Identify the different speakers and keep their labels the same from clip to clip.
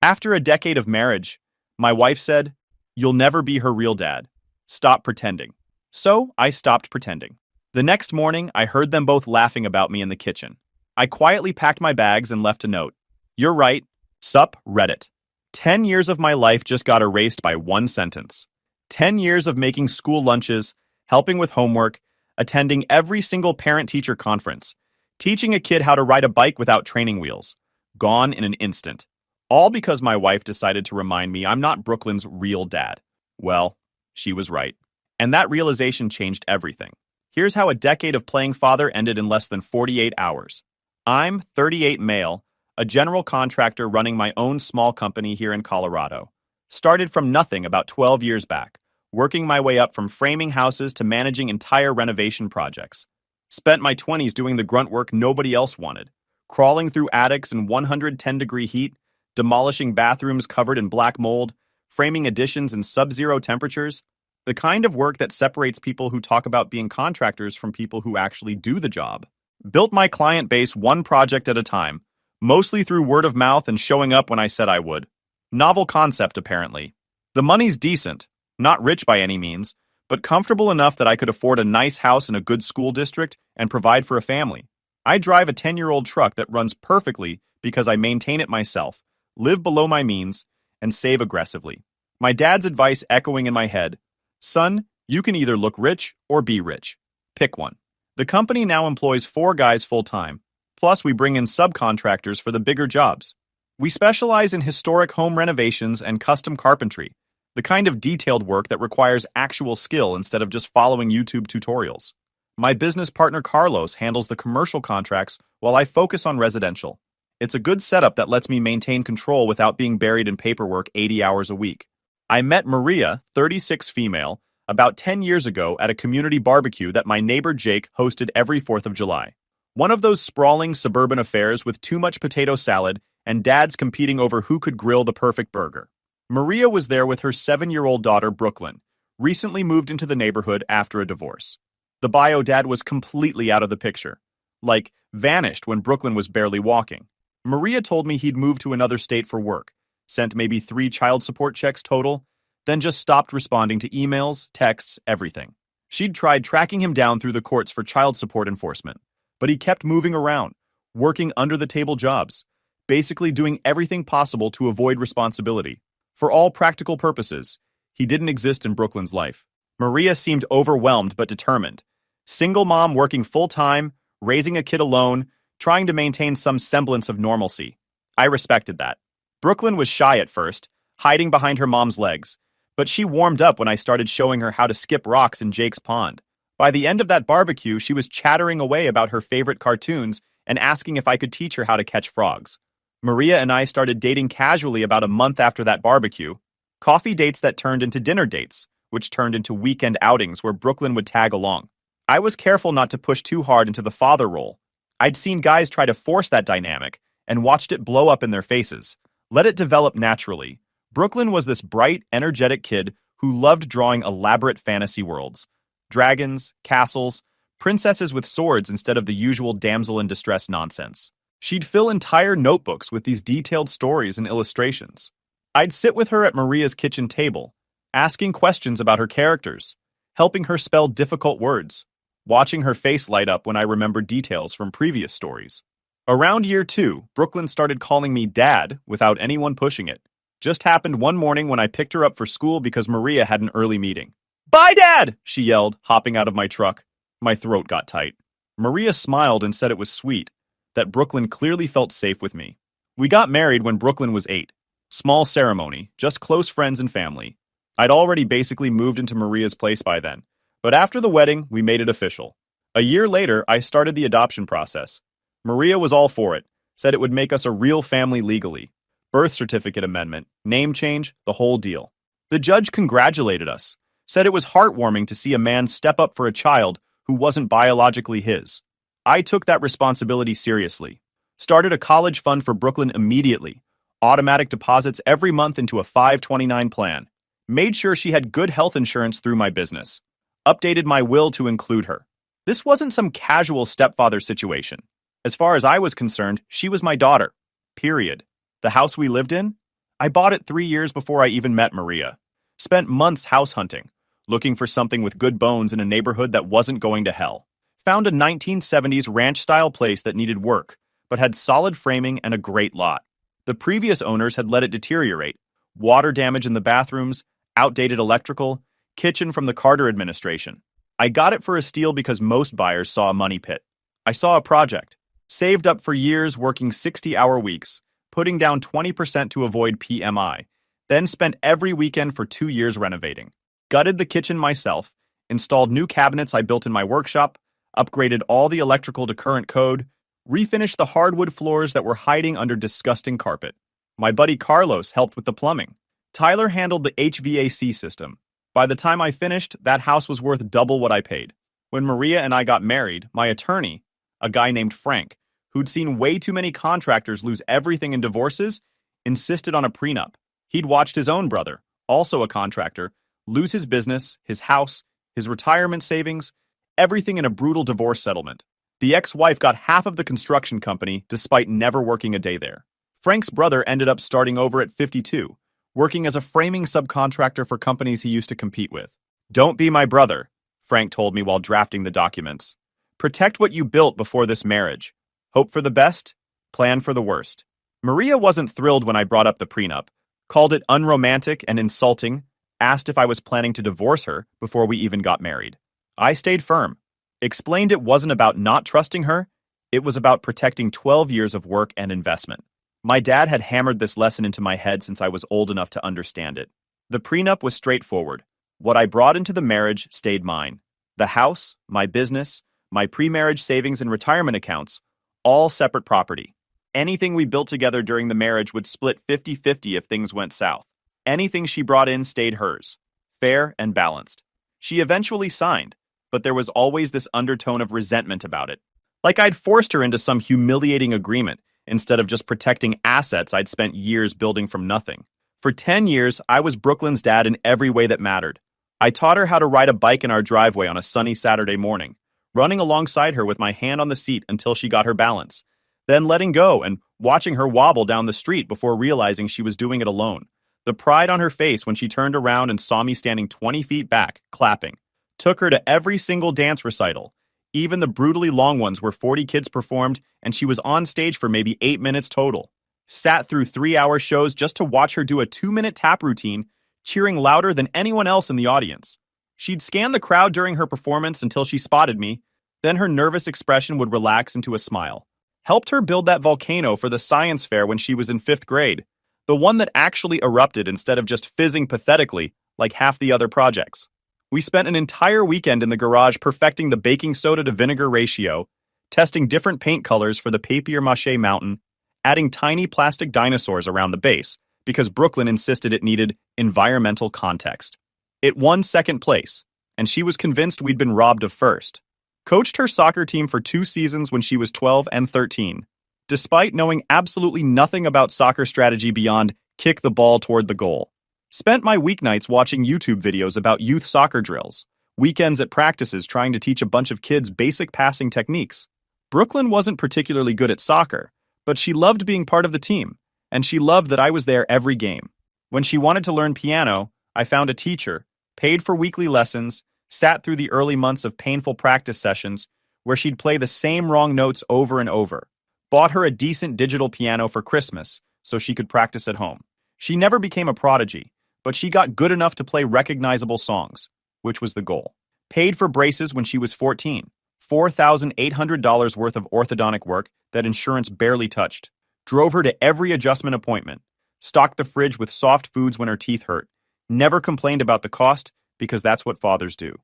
Speaker 1: After a decade of marriage, my wife said, "You'll never be her real dad. Stop pretending." So I stopped pretending. The next morning, I heard them both laughing about me in the kitchen. I quietly packed my bags and left a note. "You're right. Sup, Reddit." 10 years of my life just got erased by one sentence. 10 years of making school lunches, helping with homework, attending every single parent-teacher conference, teaching a kid how to ride a bike without training wheels. Gone in an instant. All because my wife decided to remind me I'm not Brooklyn's real dad. Well, she was right. And that realization changed everything. Here's how a decade of playing father ended in less than 48 hours. I'm 38 male, a general contractor running my own small company here in Colorado. Started from nothing about 12 years back, working my way up from framing houses to managing entire renovation projects. Spent my 20s doing the grunt work nobody else wanted, crawling through attics in 110-degree heat, demolishing bathrooms covered in black mold, framing additions in sub-zero temperatures, the kind of work that separates people who talk about being contractors from people who actually do the job. Built my client base one project at a time, mostly through word of mouth and showing up when I said I would. Novel concept, apparently. The money's decent, not rich by any means, but comfortable enough that I could afford a nice house in a good school district and provide for a family. I drive a 10-year-old truck that runs perfectly because I maintain it myself, live below my means, and save aggressively. My dad's advice echoing in my head, "Son, you can either look rich or be rich. Pick one." The company now employs 4 guys full-time, plus we bring in subcontractors for the bigger jobs. We specialize in historic home renovations and custom carpentry, the kind of detailed work that requires actual skill instead of just following YouTube tutorials. My business partner Carlos handles the commercial contracts while I focus on residential. It's a good setup that lets me maintain control without being buried in paperwork 80 hours a week. I met Maria, 36 female, about 10 years ago at a community barbecue that my neighbor Jake hosted every 4th of July. One of those sprawling suburban affairs with too much potato salad and dads competing over who could grill the perfect burger. Maria was there with her 7-year-old daughter Brooklyn, recently moved into the neighborhood after a divorce. The bio dad was completely out of the picture, like vanished when Brooklyn was barely walking. Maria told me he'd moved to another state for work, sent maybe 3 child support checks total, then just stopped responding to emails, texts, everything. She'd tried tracking him down through the courts for child support enforcement, but he kept moving around, working under-the-table jobs, basically doing everything possible to avoid responsibility. For all practical purposes, he didn't exist in Brooklyn's life. Maria seemed overwhelmed but determined. Single mom working full-time, raising a kid alone, trying to maintain some semblance of normalcy. I respected that. Brooklyn was shy at first, hiding behind her mom's legs, but she warmed up when I started showing her how to skip rocks in Jake's pond. By the end of that barbecue, she was chattering away about her favorite cartoons and asking if I could teach her how to catch frogs. Maria and I started dating casually about a month after that barbecue. Coffee dates that turned into dinner dates, which turned into weekend outings where Brooklyn would tag along. I was careful not to push too hard into the father role. I'd seen guys try to force that dynamic and watched it blow up in their faces. Let it develop naturally. Brooklyn was this bright, energetic kid who loved drawing elaborate fantasy worlds. Dragons, castles, princesses with swords instead of the usual damsel in distress nonsense. She'd fill entire notebooks with these detailed stories and illustrations. I'd sit with her at Maria's kitchen table, asking questions about her characters, helping her spell difficult words, watching her face light up when I remembered details from previous stories. Around year 2, Brooklyn started calling me Dad without anyone pushing it. Just happened one morning when I picked her up for school because Maria had an early meeting. "Bye, Dad!" she yelled, hopping out of my truck. My throat got tight. Maria smiled and said it was sweet, that Brooklyn clearly felt safe with me. We got married when Brooklyn was 8. Small ceremony, just close friends and family. I'd already basically moved into Maria's place by then, but after the wedding, we made it official. A year later, I started the adoption process. Maria was all for it, said it would make us a real family legally. Birth certificate amendment, name change, the whole deal. The judge congratulated us, said it was heartwarming to see a man step up for a child who wasn't biologically his. I took that responsibility seriously. Started a college fund for Brooklyn immediately. Automatic deposits every month into a 529 plan. Made sure she had good health insurance through my business. Updated my will to include her. This wasn't some casual stepfather situation. As far as I was concerned, she was my daughter. Period. The house we lived in? I bought it 3 years before I even met Maria. Spent months house hunting, looking for something with good bones in a neighborhood that wasn't going to hell. Found a 1970s ranch-style place that needed work, but had solid framing and a great lot. The previous owners had let it deteriorate. Water damage in the bathrooms, outdated electrical, kitchen from the Carter administration. I got it for a steal because most buyers saw a money pit. I saw a project. Saved up for years working 60-hour weeks, putting down 20% to avoid PMI, then spent every weekend for 2 years renovating. Gutted the kitchen myself, installed new cabinets I built in my workshop, upgraded all the electrical to current code, refinished the hardwood floors that were hiding under disgusting carpet. My buddy Carlos helped with the plumbing. Tyler handled the HVAC system. By the time I finished, that house was worth double what I paid. When Maria and I got married, my attorney, a guy named Frank, who'd seen way too many contractors lose everything in divorces, insisted on a prenup. He'd watched his own brother, also a contractor, lose his business, his house, his retirement savings, everything in a brutal divorce settlement. The ex-wife got half of the construction company despite never working a day there. Frank's brother ended up starting over at 52, working as a framing subcontractor for companies he used to compete with. "Don't be my brother," Frank told me while drafting the documents. "Protect what you built before this marriage. Hope for the best, plan for the worst." Maria wasn't thrilled when I brought up the prenup, called it unromantic and insulting, asked if I was planning to divorce her before we even got married. I stayed firm, explained it wasn't about not trusting her, it was about protecting 12 years of work and investment. My dad had hammered this lesson into my head since I was old enough to understand it. The prenup was straightforward. What I brought into the marriage stayed mine. The house, my business, my pre-marriage savings and retirement accounts, all separate property. Anything we built together during the marriage would split 50-50 if things went south. Anything she brought in stayed hers. Fair and balanced. She eventually signed, but there was always this undertone of resentment about it. Like I'd forced her into some humiliating agreement instead of just protecting assets I'd spent years building from nothing. For 10 years, I was Brooklyn's dad in every way that mattered. I taught her how to ride a bike in our driveway on a sunny Saturday morning, running alongside her with my hand on the seat until she got her balance, then letting go and watching her wobble down the street before realizing she was doing it alone. The pride on her face when she turned around and saw me standing 20 feet back, clapping. Took her to every single dance recital, even the brutally long ones where 40 kids performed and she was on stage for maybe 8 minutes total. Sat through 3-hour shows just to watch her do a 2-minute tap routine, cheering louder than anyone else in the audience. She'd scan the crowd during her performance until she spotted me, then her nervous expression would relax into a smile. Helped her build that volcano for the science fair when she was in 5th grade, the one that actually erupted instead of just fizzing pathetically like half the other projects. We spent an entire weekend in the garage perfecting the baking soda to vinegar ratio, testing different paint colors for the papier-mâché mountain, adding tiny plastic dinosaurs around the base because Brooklyn insisted it needed environmental context. It won 2nd place, and she was convinced we'd been robbed of 1st. Coached her soccer team for 2 seasons when she was 12 and 13, despite knowing absolutely nothing about soccer strategy beyond kick the ball toward the goal. Spent my weeknights watching YouTube videos about youth soccer drills, weekends at practices trying to teach a bunch of kids basic passing techniques. Brooklyn wasn't particularly good at soccer, but she loved being part of the team, and she loved that I was there every game. When she wanted to learn piano, I found a teacher, paid for weekly lessons, sat through the early months of painful practice sessions where she'd play the same wrong notes over and over. Bought her a decent digital piano for Christmas so she could practice at home. She never became a prodigy, but she got good enough to play recognizable songs, which was the goal. Paid for braces when she was 14, $4,800 worth of orthodontic work that insurance barely touched. Drove her to every adjustment appointment. Stocked the fridge with soft foods when her teeth hurt. Never complained about the cost because that's what fathers do.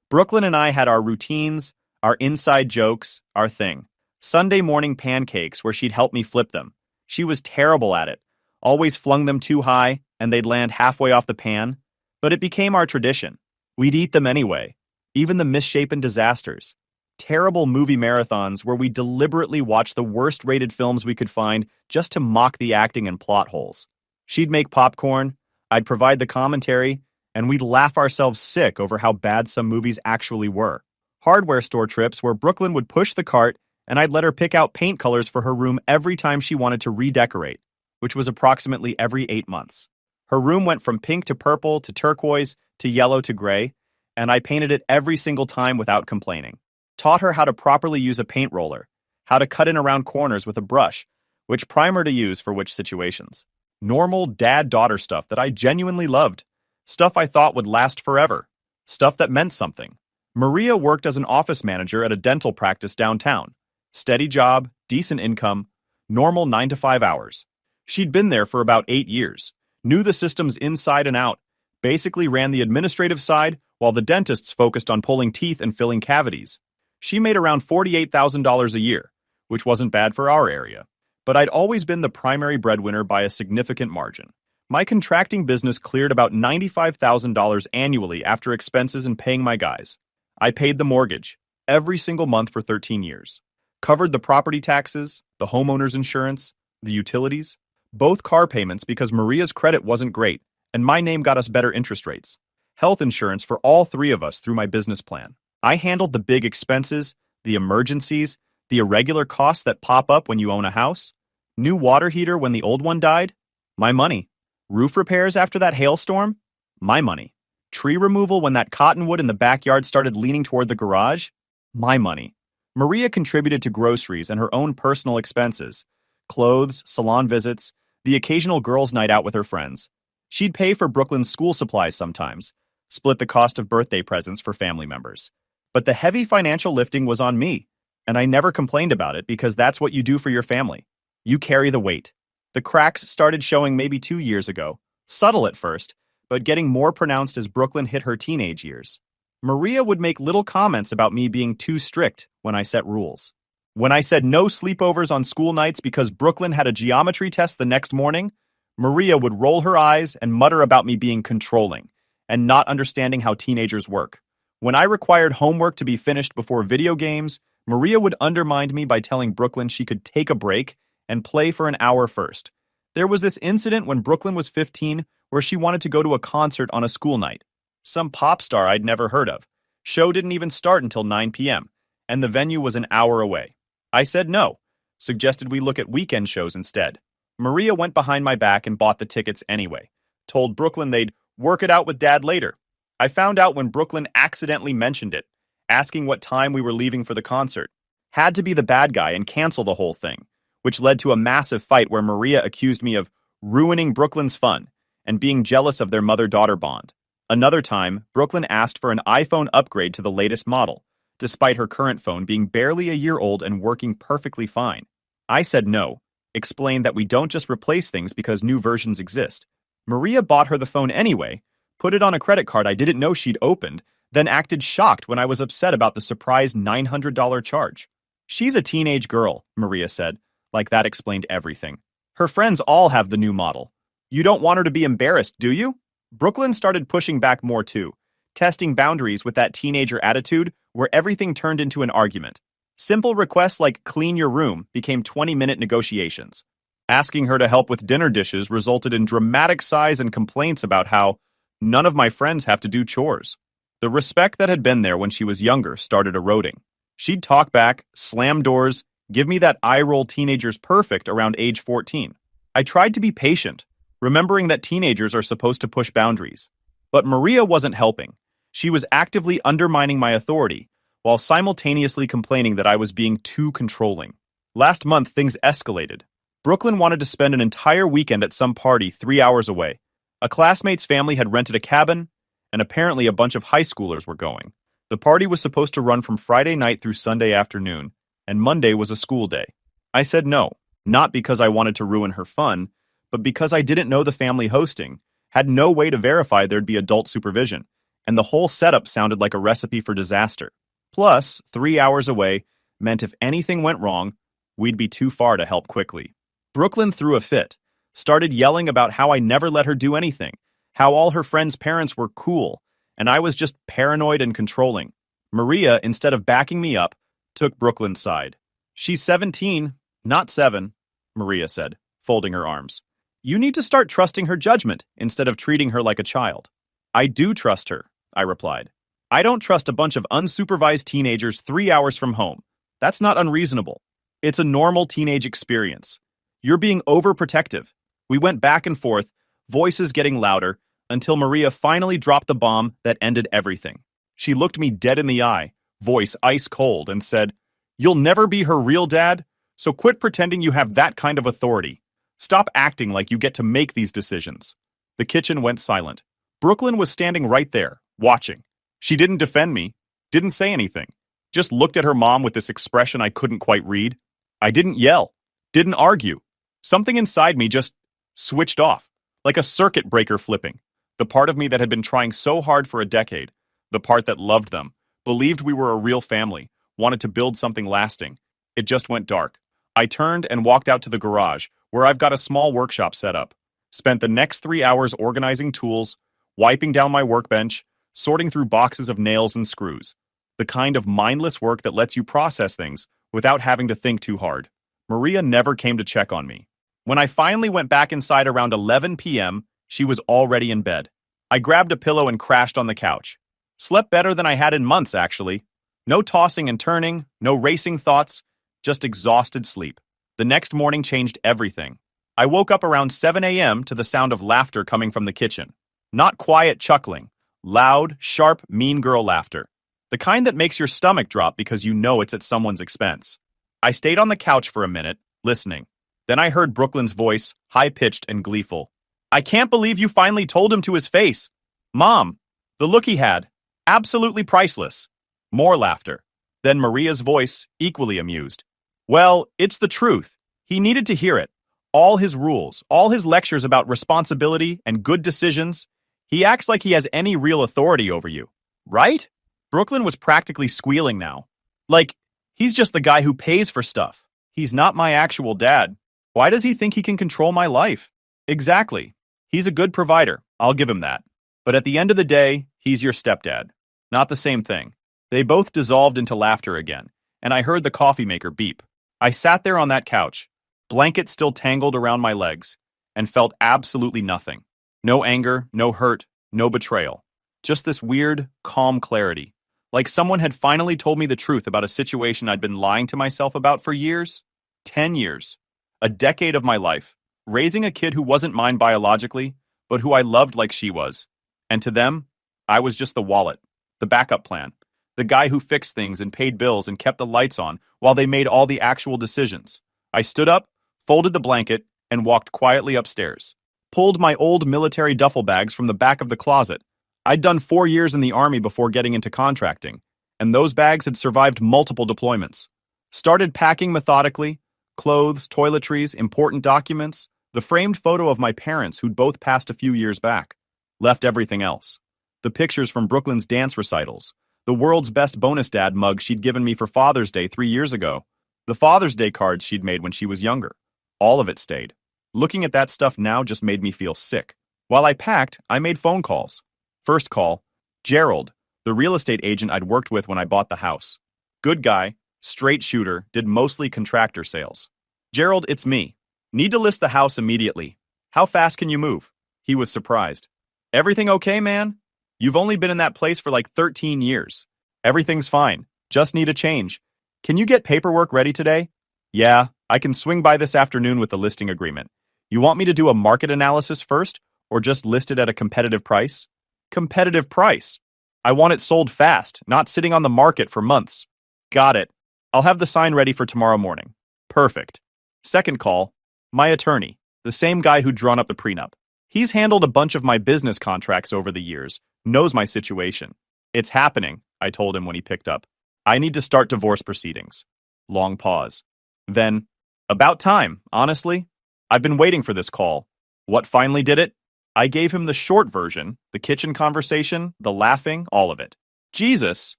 Speaker 1: Brooklyn and I had our routines, our inside jokes, our thing. Sunday morning pancakes where she'd help me flip them. She was terrible at it. Always flung them too high and they'd land halfway off the pan. But it became our tradition. We'd eat them anyway. Even the misshapen disasters. Terrible movie marathons where we deliberately watched the worst-rated films we could find just to mock the acting and plot holes. She'd make popcorn, I'd provide the commentary, and we'd laugh ourselves sick over how bad some movies actually were. Hardware store trips where Brooklyn would push the cart and I'd let her pick out paint colors for her room every time she wanted to redecorate. which was approximately every 8 months. Her room went from pink to purple to turquoise to yellow to gray, and I painted it every single time without complaining. Taught her how to properly use a paint roller, how to cut in around corners with a brush, which primer to use for which situations. Normal dad-daughter stuff that I genuinely loved. Stuff I thought would last forever. Stuff that meant something. Maria worked as an office manager at a dental practice downtown. Steady job, decent income, normal 9 to 5 hours. She'd been there for about 8 years, knew the systems inside and out, basically ran the administrative side while the dentists focused on pulling teeth and filling cavities. She made around $48,000 a year, which wasn't bad for our area. But I'd always been the primary breadwinner by a significant margin. My contracting business cleared about $95,000 annually after expenses and paying my guys. I paid the mortgage every single month for 13 years. Covered the property taxes, the homeowner's insurance, the utilities, both car payments because Maria's credit wasn't great, and my name got us better interest rates. Health insurance for all 3 of us through my business plan. I handled the big expenses, the emergencies, the irregular costs that pop up when you own a house. New water heater when the old one died? My money. Roof repairs after that hailstorm? My money. Tree removal when that cottonwood in the backyard started leaning toward the garage? My money. Maria contributed to groceries and her own personal expenses. Clothes, salon visits, the occasional girls' night out with her friends. She'd pay for Brooklyn's school supplies sometimes, split the cost of birthday presents for family members. But the heavy financial lifting was on me, and I never complained about it because that's what you do for your family. You carry the weight. The cracks started showing maybe 2 years ago, subtle at first, but getting more pronounced as Brooklyn hit her teenage years. Maria would make little comments about me being too strict when I set rules. When I said no sleepovers on school nights because Brooklyn had a geometry test the next morning, Maria would roll her eyes and mutter about me being controlling and not understanding how teenagers work. When I required homework to be finished before video games, Maria would undermine me by telling Brooklyn she could take a break and play for an hour first. There was this incident when Brooklyn was 15 where she wanted to go to a concert on a school night. Some pop star I'd never heard of. Show didn't even start until 9 p.m., and the venue was an hour away. I said no, suggested we look at weekend shows instead. Maria went behind my back and bought the tickets anyway. Told Brooklyn they'd work it out with Dad later. I found out when Brooklyn accidentally mentioned it, asking what time we were leaving for the concert. Had to be the bad guy and cancel the whole thing, which led to a massive fight where Maria accused me of ruining Brooklyn's fun and being jealous of their mother-daughter bond. Another time, Brooklyn asked for an iPhone upgrade to the latest model, despite her current phone being barely a year old and working perfectly fine. I said no, explained that we don't just replace things because new versions exist. Maria bought her the phone anyway, put it on a credit card I didn't know she'd opened, then acted shocked when I was upset about the surprise $900 charge. She's a teenage girl, Maria said, like that explained everything. Her friends all have the new model. You don't want her to be embarrassed, do you? Brooklyn started pushing back more too, testing boundaries with that teenager attitude where everything turned into an argument. Simple requests like clean your room became 20-minute negotiations. Asking her to help with dinner dishes resulted in dramatic sighs and complaints about how none of my friends have to do chores. The respect that had been there when she was younger started eroding. She'd talk back, slam doors, give me that eye-roll teenager's perfect around age 14. I tried to be patient, remembering that teenagers are supposed to push boundaries. But Maria wasn't helping. She was actively undermining my authority, while simultaneously complaining that I was being too controlling. Last month, things escalated. Brooklyn wanted to spend an entire weekend at some party 3 hours away. A classmate's family had rented a cabin, and apparently a bunch of high schoolers were going. The party was supposed to run from Friday night through Sunday afternoon, and Monday was a school day. I said no, not because I wanted to ruin her fun, but because I didn't know the family hosting, had no way to verify there'd be adult supervision, and the whole setup sounded like a recipe for disaster. Plus, 3 hours away meant if anything went wrong, we'd be too far to help quickly. Brooklyn threw a fit, started yelling about how I never let her do anything, how all her friends' parents were cool, and I was just paranoid and controlling. Maria, instead of backing me up, took Brooklyn's side. She's 17, not 7, Maria said, folding her arms. You need to start trusting her judgment instead of treating her like a child. I do trust her, I replied. I don't trust a bunch of unsupervised teenagers 3 hours from home. That's not unreasonable. It's a normal teenage experience. You're being overprotective. We went back and forth, voices getting louder, until Maria finally dropped the bomb that ended everything. She looked me dead in the eye, voice ice cold, and said, "You'll never be her real dad, so quit pretending you have that kind of authority. Stop acting like you get to make these decisions." The kitchen went silent. Brooklyn was standing right there, watching. She didn't defend me, didn't say anything, just looked at her mom with this expression I couldn't quite read. I didn't yell, didn't argue. Something inside me just switched off, like a circuit breaker flipping. The part of me that had been trying so hard for a decade, the part that loved them, believed we were a real family, wanted to build something lasting. It just went dark. I turned and walked out to the garage, where I've got a small workshop set up. Spent the next 3 hours organizing tools, wiping down my workbench, sorting through boxes of nails and screws. The kind of mindless work that lets you process things without having to think too hard. Maria never came to check on me. When I finally went back inside around 11 p.m., she was already in bed. I grabbed a pillow and crashed on the couch. Slept better than I had in months, actually. No tossing and turning, no racing thoughts, just exhausted sleep. The next morning changed everything. I woke up around 7 a.m. to the sound of laughter coming from the kitchen. Not quiet chuckling, loud, sharp, mean girl laughter. The kind that makes your stomach drop because you know it's at someone's expense. I stayed on the couch for a minute, listening. Then I heard Brooklyn's voice, high-pitched and gleeful. "I can't believe you finally told him to his face. Mom, the look he had, absolutely priceless." More laughter. Then Maria's voice, equally amused. "Well, it's the truth. He needed to hear it. All his rules, all his lectures about responsibility and good decisions. He acts like he has any real authority over you. Right?" Brooklyn was practically squealing now. Like, he's just the guy who pays for stuff. He's not my actual dad. Why does he think he can control my life? Exactly. He's a good provider, I'll give him that. But at the end of the day, he's your stepdad. Not the same thing. They both dissolved into laughter again, and I heard the coffee maker beep. I sat there on that couch, blanket still tangled around my legs, and felt absolutely nothing. No anger, no hurt, no betrayal. Just this weird, calm clarity. Like someone had finally told me the truth about a situation I'd been lying to myself about for years. 10 years. A decade of my life. Raising a kid who wasn't mine biologically, but who I loved like she was. And to them, I was just the wallet, the backup plan, the guy who fixed things and paid bills and kept the lights on while they made all the actual decisions. I stood up, folded the blanket, and walked quietly upstairs. Pulled my old military duffel bags from the back of the closet. I'd done 4 years in the Army before getting into contracting, and those bags had survived multiple deployments. Started packing methodically, clothes, toiletries, important documents, the framed photo of my parents who'd both passed a few years back. Left everything else. The pictures from Brooklyn's dance recitals, the world's best bonus dad mug she'd given me for Father's Day 3 years ago, the Father's Day cards she'd made when she was younger. All of it stayed. Looking at that stuff now just made me feel sick. While I packed, I made phone calls. First call, Gerald, the real estate agent I'd worked with when I bought the house. Good guy, straight shooter, did mostly contractor sales. "Gerald, it's me. Need to list the house immediately. How fast can you move?" He was surprised. "Everything okay, man? You've only been in that place for like 13 years. Everything's fine. Just need a change. Can you get paperwork ready today?" "Yeah, I can swing by this afternoon with the listing agreement. You want me to do a market analysis first, or just list it at a competitive price?" "Competitive price. I want it sold fast, not sitting on the market for months." "Got it. I'll have the sign ready for tomorrow morning." "Perfect." Second call, my attorney, the same guy who'd drawn up the prenup. He's handled a bunch of my business contracts over the years, knows my situation. "It's happening," I told him when he picked up. "I need to start divorce proceedings." Long pause. Then, "About time, honestly. I've been waiting for this call." What finally did it? I gave him the short version, the kitchen conversation, the laughing, all of it. "Jesus.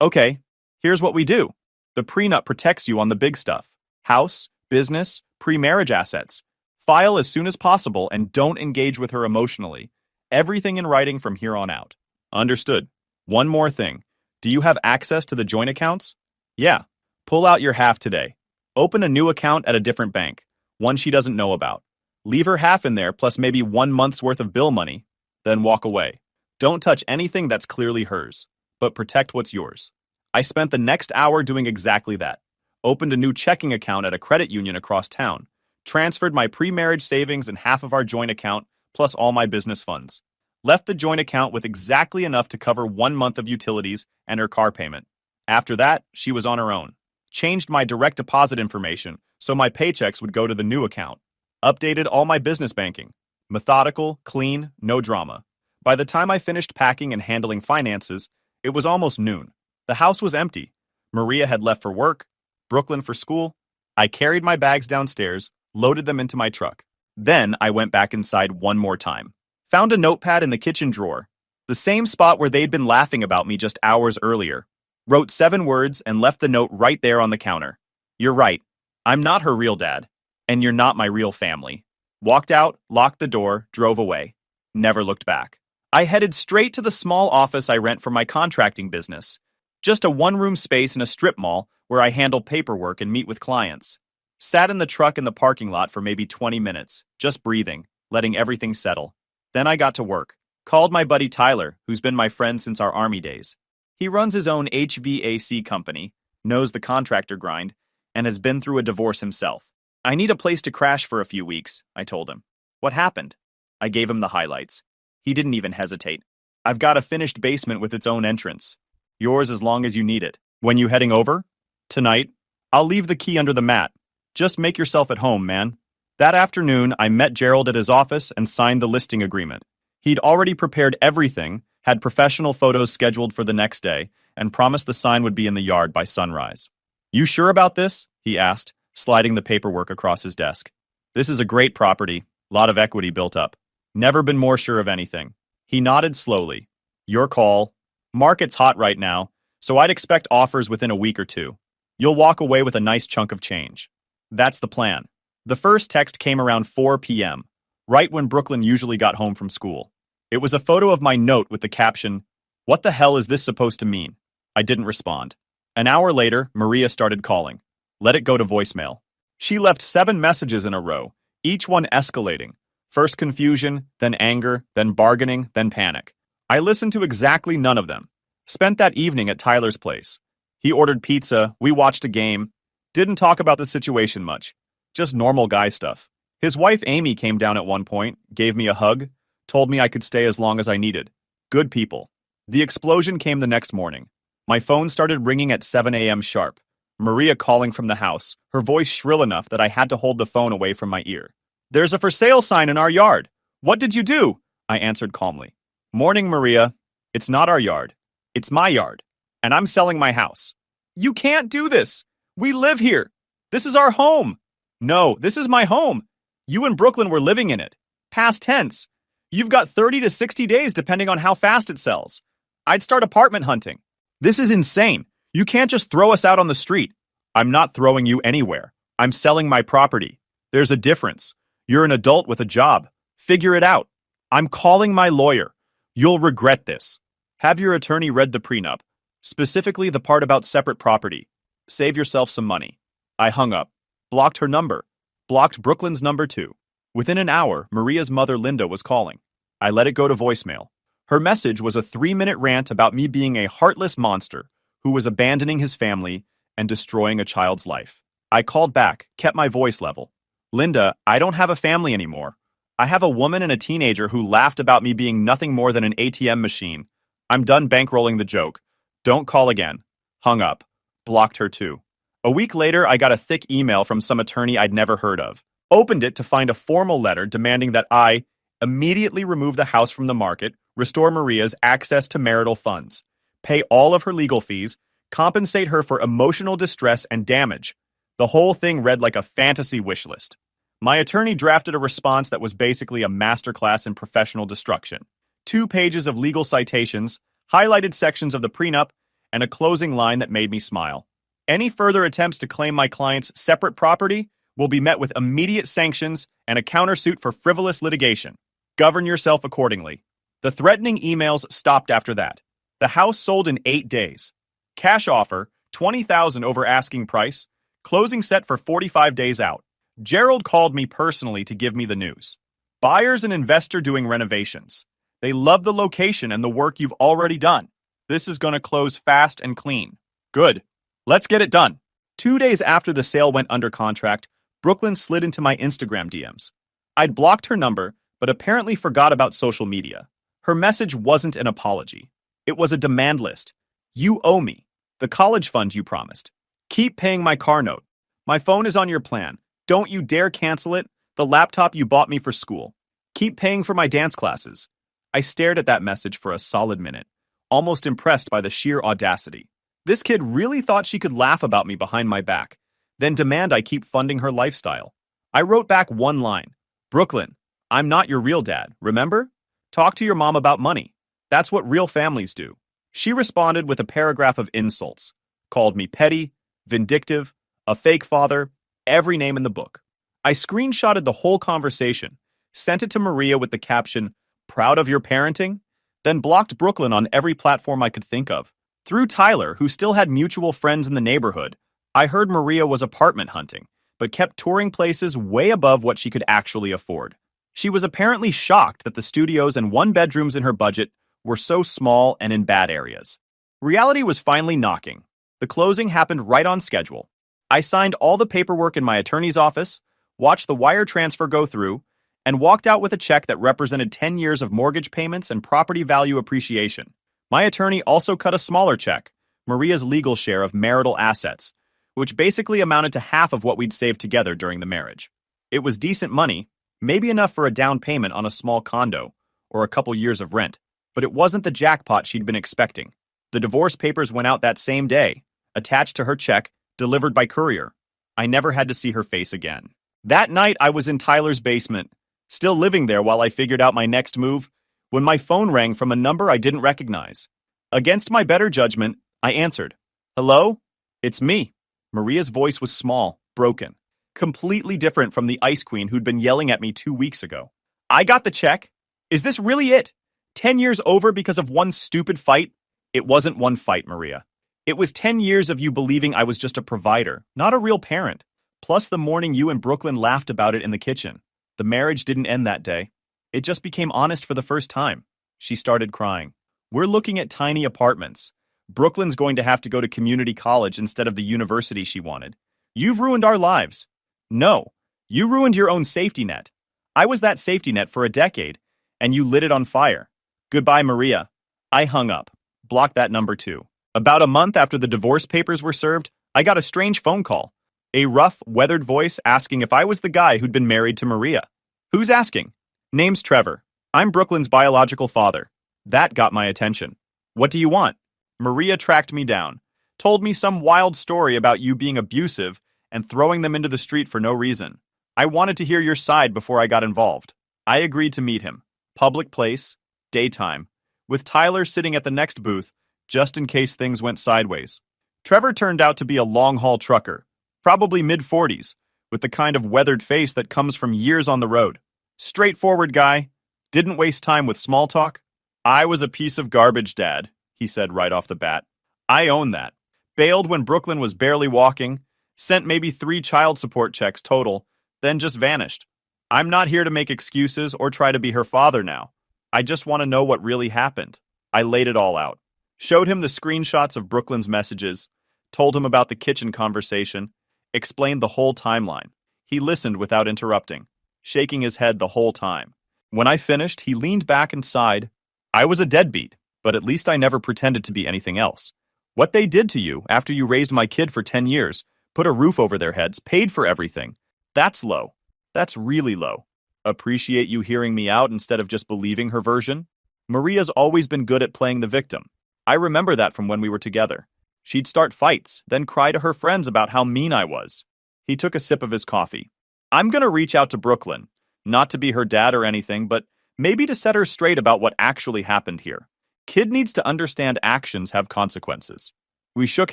Speaker 1: Okay, here's what we do. The prenup protects you on the big stuff. House, business, pre-marriage assets. File as soon as possible and don't engage with her emotionally. Everything in writing from here on out." Understood. One more thing. Do you have access to the joint accounts? "Yeah. Pull out your half today. Open a new account at a different bank, one she doesn't know about. Leave her half in there plus maybe 1 month's worth of bill money, then walk away. Don't touch anything that's clearly hers, but protect what's yours." I spent the next hour doing exactly that. Opened a new checking account at a credit union across town. Transferred my pre-marriage savings and half of our joint account, plus all my business funds. Left the joint account with exactly enough to cover 1 month of utilities and her car payment. After that, she was on her own. Changed my direct deposit information so my paychecks would go to the new account. Updated all my business banking. Methodical, clean, no drama. By the time I finished packing and handling finances, it was almost noon. The house was empty. Maria had left for work, Brooklyn for school. I carried my bags downstairs, loaded them into my truck. Then I went back inside one more time. Found a notepad in the kitchen drawer, the same spot where they'd been laughing about me just hours earlier. Wrote 7 words and left the note right there on the counter. You're right. I'm not her real dad. And you're not my real family. Walked out, locked the door, drove away. Never looked back. I headed straight to the small office I rent for my contracting business. Just a one-room space in a strip mall where I handle paperwork and meet with clients. Sat in the truck in the parking lot for maybe 20 minutes, just breathing, letting everything settle. Then I got to work. Called my buddy Tyler, who's been my friend since our Army days. He runs his own HVAC company, knows the contractor grind, and has been through a divorce himself. I need a place to crash for a few weeks, I told him. What happened? I gave him the highlights. He didn't even hesitate. I've got a finished basement with its own entrance. Yours as long as you need it. When you heading over? Tonight. I'll leave the key under the mat. Just make yourself at home, man. That afternoon, I met Gerald at his office and signed the listing agreement. He'd already prepared everything, had professional photos scheduled for the next day, and promised the sign would be in the yard by sunrise. You sure about this? He asked, sliding the paperwork across his desk. This is a great property, lot of equity built up. Never been more sure of anything. He nodded slowly. Your call. Market's hot right now, so I'd expect offers within a week or two. You'll walk away with a nice chunk of change. That's the plan. The first text came around 4 p.m., right when Brooklyn usually got home from school. It was a photo of my note with the caption, "What the hell is this supposed to mean?" I didn't respond. An hour later, Maria started calling. Let it go to voicemail. She left 7 messages in a row, each one escalating. First confusion, then anger, then bargaining, then panic. I listened to exactly none of them. Spent that evening at Tyler's place. He ordered pizza, we watched a game. Didn't talk about the situation much. Just normal guy stuff. His wife Amy came down at one point, gave me a hug, told me I could stay as long as I needed. Good people. The explosion came the next morning. My phone started ringing at 7 a.m. sharp. Maria calling from the house, her voice shrill enough that I had to hold the phone away from my ear. There's a for sale sign in our yard. What did you do? I answered calmly. Morning, Maria. It's not our yard. It's my yard. And I'm selling my house. You can't do this. We live here. This is our home. No, this is my home. You and Brooklyn were living in it. Past tense. You've got 30 to 60 days depending on how fast it sells. I'd start apartment hunting. This is insane. You can't just throw us out on the street. I'm not throwing you anywhere. I'm selling my property. There's a difference. You're an adult with a job. Figure it out. I'm calling my lawyer. You'll regret this. Have your attorney read the prenup, specifically the part about separate property. Save yourself some money. I hung up. Blocked her number. Blocked Brooklyn's number too. Within an hour, Maria's mother Linda was calling. I let it go to voicemail. Her message was a 3-minute rant about me being a heartless monster who was abandoning his family and destroying a child's life. I called back, kept my voice level. Linda, I don't have a family anymore. I have a woman and a teenager who laughed about me being nothing more than an ATM machine. I'm done bankrolling the joke. Don't call again. Hung up. Blocked her too. A week later, I got a thick email from some attorney I'd never heard of. Opened it to find a formal letter demanding that I immediately remove the house from the market, restore Maria's access to marital funds, pay all of her legal fees, compensate her for emotional distress and damage. The whole thing read like a fantasy wish list. My attorney drafted a response that was basically a masterclass in professional destruction. 2 pages of legal citations, highlighted sections of the prenup, and a closing line that made me smile. Any further attempts to claim my client's separate property will be met with immediate sanctions and a countersuit for frivolous litigation. Govern yourself accordingly. The threatening emails stopped after that. The house sold in 8 days. Cash offer, $20,000 over asking price. Closing set for 45 days out. Gerald called me personally to give me the news. Buyers and investor doing renovations. They love the location and the work you've already done. This is going to close fast and clean. Good. Let's get it done. 2 days after the sale went under contract, Brooklyn slid into my Instagram DMs. I'd blocked her number, but apparently forgot about social media. Her message wasn't an apology. It was a demand list. You owe me. The college fund you promised. Keep paying my car note. My phone is on your plan. Don't you dare cancel it. The laptop you bought me for school. Keep paying for my dance classes. I stared at that message for a solid minute, almost impressed by the sheer audacity. This kid really thought she could laugh about me behind my back, then demand I keep funding her lifestyle. I wrote back one line. Brooklyn, I'm not your real dad, remember? Talk to your mom about money. That's what real families do. She responded with a paragraph of insults. Called me petty, vindictive, a fake father, every name in the book. I screenshotted the whole conversation, sent it to Maria with the caption, proud of your parenting, then blocked Brooklyn on every platform I could think of. Through Tyler, who still had mutual friends in the neighborhood, I heard Maria was apartment hunting, but kept touring places way above what she could actually afford. She was apparently shocked that the studios and one-bedrooms in her budget were so small and in bad areas. Reality was finally knocking. The closing happened right on schedule. I signed all the paperwork in my attorney's office, watched the wire transfer go through, and walked out with a check that represented 10 years of mortgage payments and property value appreciation. My attorney also cut a smaller check, Maria's legal share of marital assets, which basically amounted to half of what we'd saved together during the marriage. It was decent money, maybe enough for a down payment on a small condo or a couple years of rent, but it wasn't the jackpot she'd been expecting. The divorce papers went out that same day, attached to her check, delivered by courier. I never had to see her face again. That night, I was in Tyler's basement, still living there while I figured out my next move, when my phone rang from a number I didn't recognize. Against my better judgment, I answered. Hello? It's me. Maria's voice was small, broken, completely different from the Ice Queen who'd been yelling at me 2 weeks ago. I got the check. Is this really it? 10 years over because of one stupid fight? It wasn't one fight, Maria. It was 10 years of you believing I was just a provider, not a real parent. Plus the morning you and Brooklyn laughed about it in the kitchen. The marriage didn't end that day. It just became honest for the first time. She started crying. We're looking at tiny apartments. Brooklyn's going to have to go to community college instead of the university she wanted. You've ruined our lives. No, you ruined your own safety net. I was that safety net for a decade, and you lit it on fire. Goodbye, Maria. I hung up. Blocked that number too. About a month after the divorce papers were served, I got a strange phone call. A rough, weathered voice asking if I was the guy who'd been married to Maria. Who's asking? Name's Trevor. I'm Brooklyn's biological father. That got my attention. What do you want? Maria tracked me down, told me some wild story about you being abusive and throwing them into the street for no reason. I wanted to hear your side before I got involved. I agreed to meet him. Public place, daytime, with Tyler sitting at the next booth, just in case things went sideways. Trevor turned out to be a long-haul trucker, probably mid-40s, with the kind of weathered face that comes from years on the road. Straightforward guy, didn't waste time with small talk. I was a piece of garbage, Dad, he said right off the bat. I own that. Bailed when Brooklyn was barely walking, sent maybe 3 child support checks total, then just vanished. I'm not here to make excuses or try to be her father now. I just want to know what really happened. I laid it all out. Showed him the screenshots of Brooklyn's messages, told him about the kitchen conversation, explained the whole timeline. He listened without interrupting, shaking his head the whole time. When I finished, he leaned back and sighed. I was a deadbeat, but at least I never pretended to be anything else. What they did to you after you raised my kid for 10 years, put a roof over their heads, paid for everything, that's low. That's really low. Appreciate you hearing me out instead of just believing her version? Maria's always been good at playing the victim. I remember that from when we were together. She'd start fights, then cry to her friends about how mean I was. He took a sip of his coffee. I'm gonna reach out to Brooklyn, not to be her dad or anything, but maybe to set her straight about what actually happened here. Kid needs to understand actions have consequences. We shook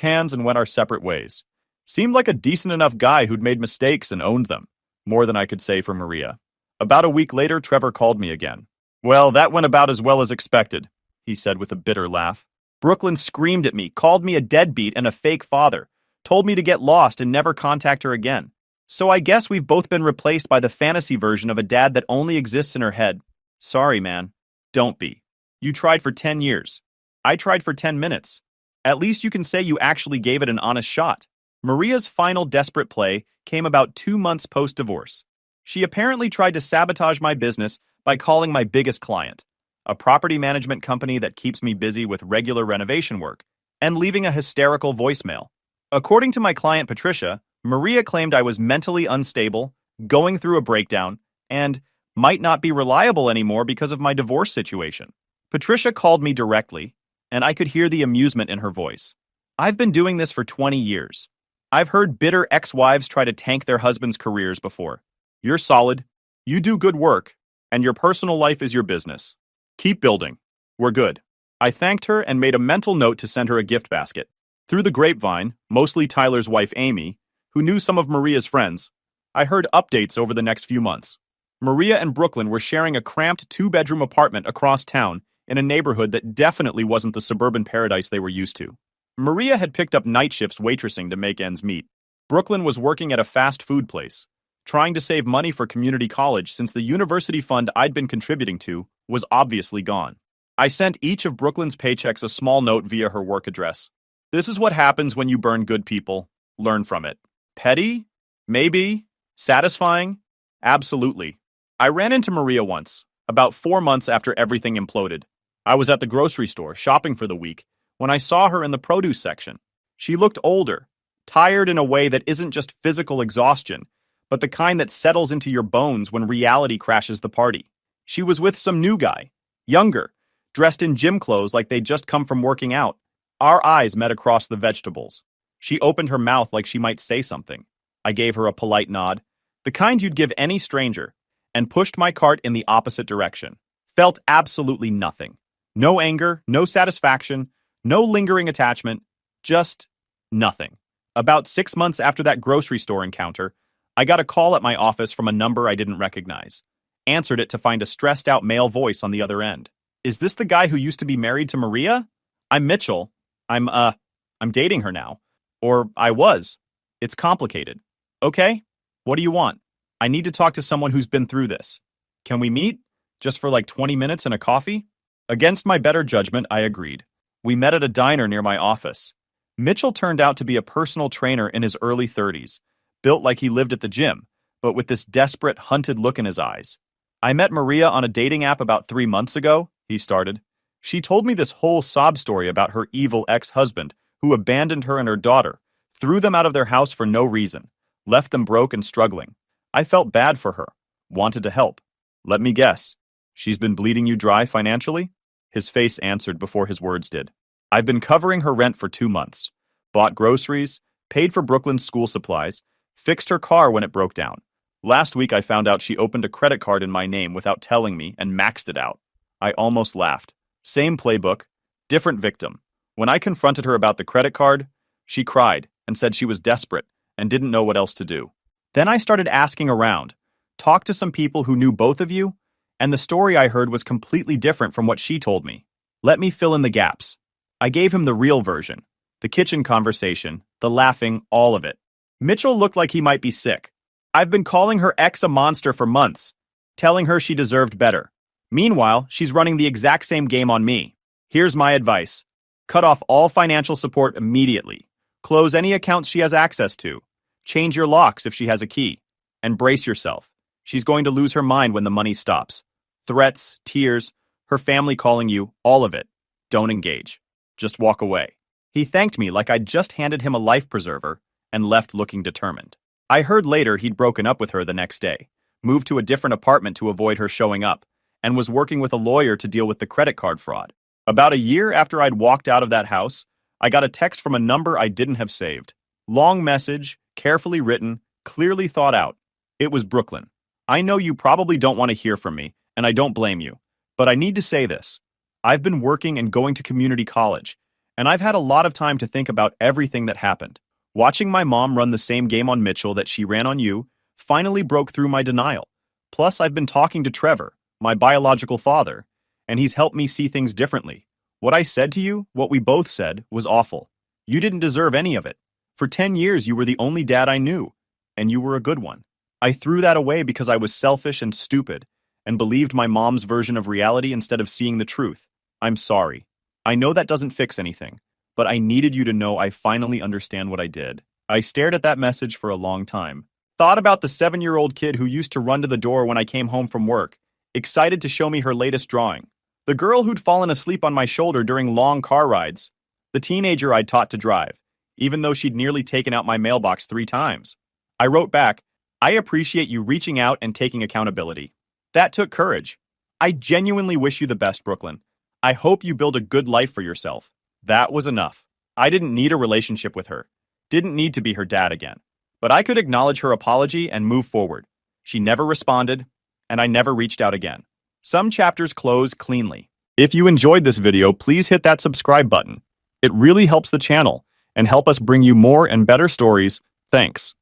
Speaker 1: hands and went our separate ways. Seemed like a decent enough guy who'd made mistakes and owned them. More than I could say for Maria. About a week later, Trevor called me again. Well, that went about as well as expected, he said with a bitter laugh. Brooklyn screamed at me, called me a deadbeat and a fake father, told me to get lost and never contact her again. So I guess we've both been replaced by the fantasy version of a dad that only exists in her head. Sorry, man. Don't be. You tried for 10 years. I tried for 10 minutes. At least you can say you actually gave it an honest shot. Maria's final desperate play came about 2 months post-divorce. She apparently tried to sabotage my business by calling my biggest client, a property management company that keeps me busy with regular renovation work, and leaving a hysterical voicemail. According to my client Patricia, Maria claimed I was mentally unstable, going through a breakdown, and might not be reliable anymore because of my divorce situation. Patricia called me directly, and I could hear the amusement in her voice. I've been doing this for 20 years. I've heard bitter ex-wives try to tank their husbands' careers before. You're solid, you do good work, and your personal life is your business. Keep building. We're good. I thanked her and made a mental note to send her a gift basket. Through the grapevine, mostly Tyler's wife Amy, who knew some of Maria's friends, I heard updates over the next few months. Maria and Brooklyn were sharing a cramped 2-bedroom apartment across town in a neighborhood that definitely wasn't the suburban paradise they were used to. Maria had picked up night shifts waitressing to make ends meet. Brooklyn was working at a fast food place, trying to save money for community college since the university fund I'd been contributing to was obviously gone. I sent each of Brooklyn's paychecks a small note via her work address. This is what happens when you burn good people. Learn from it. Petty? Maybe. Satisfying? Absolutely. I ran into Maria once, about 4 months after everything imploded. I was at the grocery store shopping for the week when I saw her in the produce section. She looked older, tired in a way that isn't just physical exhaustion, but the kind that settles into your bones when reality crashes the party. She was with some new guy, younger, dressed in gym clothes like they'd just come from working out. Our eyes met across the vegetables. She opened her mouth like she might say something. I gave her a polite nod, the kind you'd give any stranger, and pushed my cart in the opposite direction. Felt absolutely nothing. No anger, no satisfaction, no lingering attachment, just nothing. About 6 months after that grocery store encounter, I got a call at my office from a number I didn't recognize. Answered it to find a stressed-out male voice on the other end. Is this the guy who used to be married to Maria? I'm Mitchell. I'm dating her now. Or I was. It's complicated. Okay? What do you want? I need to talk to someone who's been through this. Can we meet? Just for like 20 minutes and a coffee? Against my better judgment, I agreed. We met at a diner near my office. Mitchell turned out to be a personal trainer in his early 30s, built like he lived at the gym, but with this desperate, hunted look in his eyes. I met Maria on a dating app about 3 months ago, he started. She told me this whole sob story about her evil ex-husband who abandoned her and her daughter, threw them out of their house for no reason, left them broke and struggling. I felt bad for her, wanted to help. Let me guess. She's been bleeding you dry financially? His face answered before his words did. I've been covering her rent for 2 months. Bought groceries, paid for Brooklyn's school supplies, fixed her car when it broke down. Last week I found out she opened a credit card in my name without telling me and maxed it out. I almost laughed. Same playbook, different victim. When I confronted her about the credit card, she cried and said she was desperate and didn't know what else to do. Then I started asking around, talked to some people who knew both of you, and the story I heard was completely different from what she told me. Let me fill in the gaps. I gave him the real version, the kitchen conversation, the laughing, all of it. Mitchell looked like he might be sick. I've been calling her ex a monster for months, telling her she deserved better. Meanwhile, she's running the exact same game on me. Here's my advice. Cut off all financial support immediately. Close any accounts she has access to. Change your locks if she has a key. And brace yourself. She's going to lose her mind when the money stops. Threats, tears, her family calling you, all of it. Don't engage. Just walk away. He thanked me like I'd just handed him a life preserver and left looking determined. I heard later he'd broken up with her the next day, moved to a different apartment to avoid her showing up, and was working with a lawyer to deal with the credit card fraud. About a year after I'd walked out of that house, I got a text from a number I didn't have saved. Long message, carefully written, clearly thought out. It was Brooklyn. I know you probably don't want to hear from me, and I don't blame you, but I need to say this. I've been working and going to community college, and I've had a lot of time to think about everything that happened. Watching my mom run the same game on Mitchell that she ran on you finally broke through my denial. Plus, I've been talking to Trevor, my biological father, and he's helped me see things differently. What I said to you, what we both said, was awful. You didn't deserve any of it. For 10 years, you were the only dad I knew, and you were a good one. I threw that away because I was selfish and stupid, and believed my mom's version of reality instead of seeing the truth. I'm sorry. I know that doesn't fix anything, but I needed you to know I finally understand what I did. I stared at that message for a long time. Thought about the 7-year-old kid who used to run to the door when I came home from work, excited to show me her latest drawing. The girl who'd fallen asleep on my shoulder during long car rides. The teenager I'd taught to drive, even though she'd nearly taken out my mailbox 3 times. I wrote back, I appreciate you reaching out and taking accountability. That took courage. I genuinely wish you the best, Brooklyn. I hope you build a good life for yourself. That was enough. I didn't need a relationship with her. Didn't need to be her dad again. But I could acknowledge her apology and move forward. She never responded, and I never reached out again. Some chapters close cleanly. If you enjoyed this video, please hit that subscribe button. It really helps the channel and help us bring you more and better stories. Thanks.